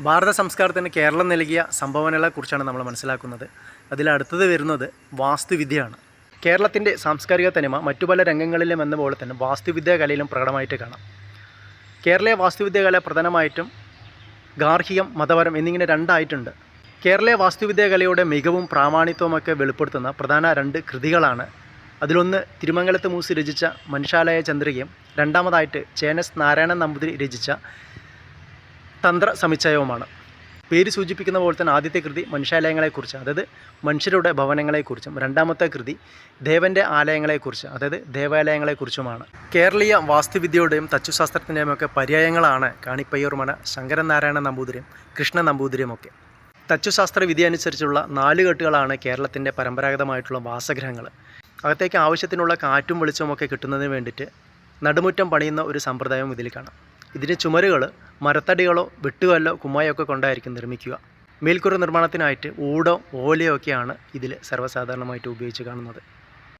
ഭാരത സംസ്കാരത്തിന് കേരളം നൽകിയ സംഭാവനകളെക്കുറിച്ചാണ് നമ്മൾ മനസ്സിലാക്കുന്നത്. അതിലടുത്തത് വരുന്നത് വാസ്തുവിദ്യയാണ്. കേരളത്തിൻ്റെ സാംസ്കാരിക തനിമ മറ്റു പല രംഗങ്ങളിലും എന്ന പോലെ തന്നെ വാസ്തുവിദ്യാ കലയിലും പ്രകടമായിട്ട് കാണാം. കേരളീയ വാസ്തുവിദ്യാ കല പ്രധാനമായിട്ടും ഗാർഹികം, മതപരം എന്നിങ്ങനെ രണ്ടായിട്ടുണ്ട്. കേരളീയ വാസ്തുവിദ്യാ കലയുടെ മികവും പ്രാമാണിത്വമൊക്കെ വെളിപ്പെടുത്തുന്ന പ്രധാന രണ്ട് കൃതികളാണ്. അതിലൊന്ന് തിരുമംഗലത്ത് മൂസി രചിച്ച മനുഷ്യാലയ ചന്ദ്രികയും രണ്ടാമതായിട്ട് ചേനസ് നാരായണൻ നമ്പൂതിരി രചിച്ച തന്ത്ര സമുച്ചയവുമാണ്. പേര് സൂചിപ്പിക്കുന്ന പോലെ തന്നെ ആദ്യത്തെ കൃതി മനുഷ്യാലയങ്ങളെക്കുറിച്ച്, അതായത് മനുഷ്യരുടെ ഭവനങ്ങളെക്കുറിച്ചും, രണ്ടാമത്തെ കൃതി ദേവൻ്റെ ആലയങ്ങളെക്കുറിച്ച്, അതായത് ദേവാലയങ്ങളെക്കുറിച്ചുമാണ്. കേരളീയ വാസ്തുവിദ്യയുടെയും തച്ചുശാസ്ത്രത്തിൻ്റെയും ഒക്കെ പര്യായങ്ങളാണ് കാണിപ്പയ്യൂർമന ശങ്കരൻ നാരായണ നമ്പൂതിരിയും കൃഷ്ണ നമ്പൂതിരിയുമൊക്കെ. തച്ചുശാസ്ത്ര വിധി അനുസരിച്ചുള്ള 4 കെട്ടുകളാണ് കേരളത്തിൻ്റെ പരമ്പരാഗതമായിട്ടുള്ള വാസഗൃഹങ്ങൾ. അകത്തേക്ക് ആവശ്യത്തിനുള്ള കാറ്റും വെളിച്ചമൊക്കെ കിട്ടുന്നതിന് വേണ്ടിയിട്ട് നടുമുറ്റം പണിയുന്ന ഒരു സമ്പ്രദായവും ഇതിൽ കാണാം. ഇതിൻ്റെ ചുമരുകൾ മരത്തടികളോ വെട്ടുകല്ലോ കുമ്മായോ ഒക്കെ കൊണ്ടായിരിക്കും നിർമ്മിക്കുക. മേൽക്കൂര നിർമ്മാണത്തിനായിട്ട് ഊടോ ഓലയോ ഒക്കെയാണ് ഇതിൽ സർവ്വസാധാരണമായിട്ട് ഉപയോഗിച്ച് കാണുന്നത്.